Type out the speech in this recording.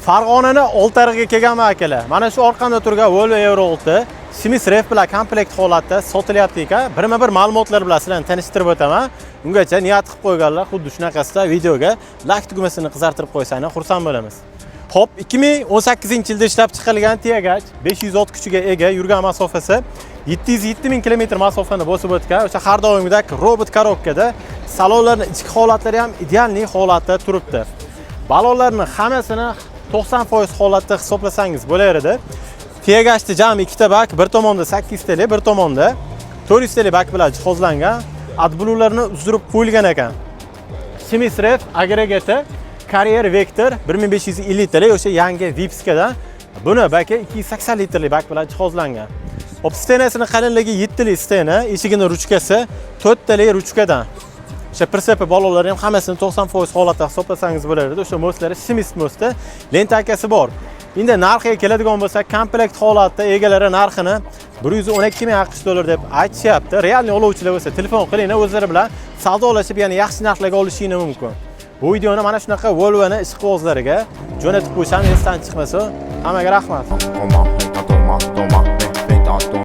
Farg'onaning Oltiariqga kelganman akalar. Mana shu orqamda turgan Volvo Euro 6 Simis Rev bilan komplekt holatda sotilyapti ekan. Birma-bir ma'lumotlar bilan sizlarni tanishtirib o'taman. Ungacha niyat qilib qo'yganlar xuddi shunaqasida videoga like tugmasini qizartirib qo'ysanglar xursand bo'lamiz. Xo'p, 2018-yilda ishlab chiqarilgan Tiagach 500 ot kuchiga ega, yurgan masofasi 707 ming kilometr masofani bosib o'tgan. O'sha har doimgidek robot korobkada salonlarning ichki holatlari ham idealniy holatda turibdi. Balonlarning hammasini 90% holatda hisoblasangiz bo'laveradi. Tiagachda jami ikkita bak, bir tomonda 8 tali, bir tomonda 400 tali bak bilan jihozlangan. Adblularni uzdirib qo'yilgan ekan. Simis Rev agregati Carrier Vector 1550 tali o'sha yangi Vipskadan. Buni baki 280 litrli bak bilan jihozlangan. Hop, stenasining qalinligi 7 tali stena, eshigining ruchkasi 4 tali ruchkadan. O'sha prinsipi balonlari ham hammasini 90% holatda hisoblasangiz bo'lardi. O'sha mostlari Simis mosti, lentakasi bor. Endi narxiga keladigan bo'lsak, komplekt holatda egalari narxini 112 ming AQSh dollar deb aytishyapti. Realniy oluvchilar bo'lsa telefon qilinglar, o'zlari bilan savdolashib, ya'ni yaxshi narxlarga olishingiz mumkin. Bu videoni mana shunaqa Volvo'ning ishqibozlariga jo'natib qo'ysam, esdan chiqmasa, hammaga rahmat.